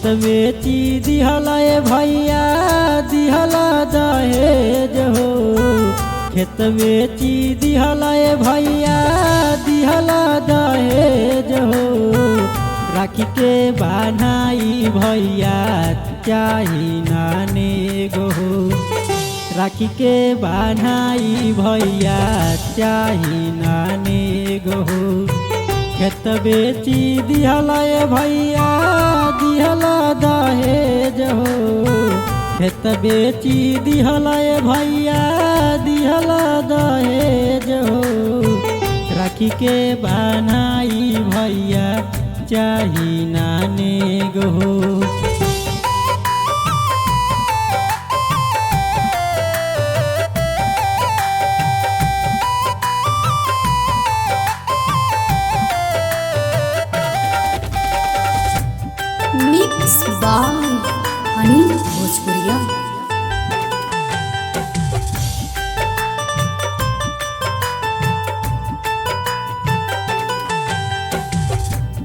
खेत बेची दिहला ए भैया दिहला दहेज हो। खेत बेची दिहला ए भैया दिहला दहेज हो। राखी के बान्हाई भैया चाही नाने गो। राखी के बान्हाई भैया चाही नाने गो। खेत बेची दिहला ए भैया दिहला दहेज हो। खेत बेची दिहला ए भैया दिहला दहेज हो। राखी के बान्हाई भैया चाही नाने गो। मिक्स बाय अनिल भोजपुरिया।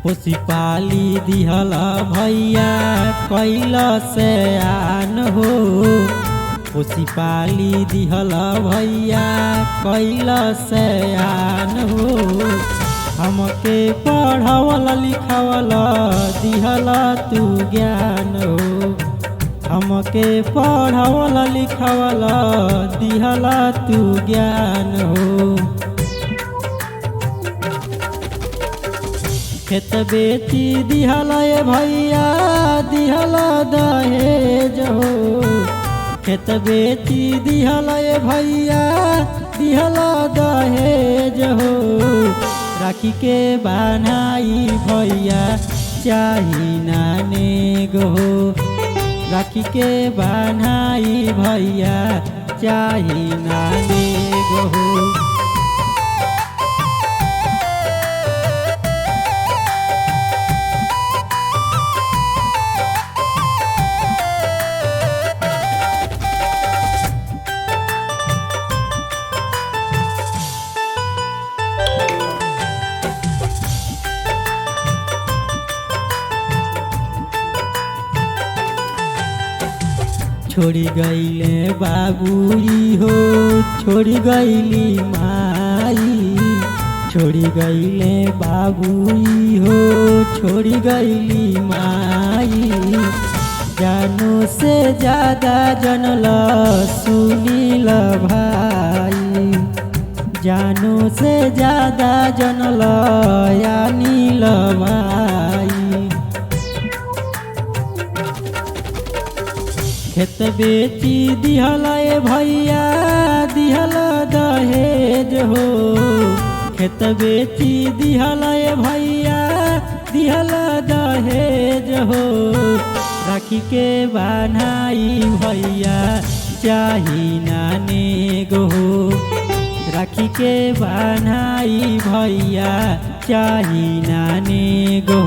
पोसी पाली दिहला भैया कैला से आन हो। पोसी पाली दिहला भैया कैला से आन हो। हमके पढ़ावला लिखावला दिहला तू ज्ञान हो। हमके पढ़ावला लिखावला दिहला तू ज्ञान हो। खेत बेची दिहला ए भैया दिहला दहेज हो। खेत बेची दिहला ए भैया दिहला दहेज हो। राखी के बान्हाई भैया चाही नाने गो। राखी के बान्हाई भैया चाही नाने गो। छोड़ी गईले बाबूरी हो छोड़ी गईली माई। छोड़ी गईले बाबूरी हो छोड़ी गईली माई। जानो से ज्यादा जनला सुनील भाई। जानो से ज्यादा जनला अनिल भाई। खेत बेची दिहला ए भैया दिहला दहेज हो। खेत बेची दिहला ए भैया दिहला दहेज हो। राखी के बान्हाई भैया चाही नाने गो। राखी के बान्हाई भैया चाही नाने गो।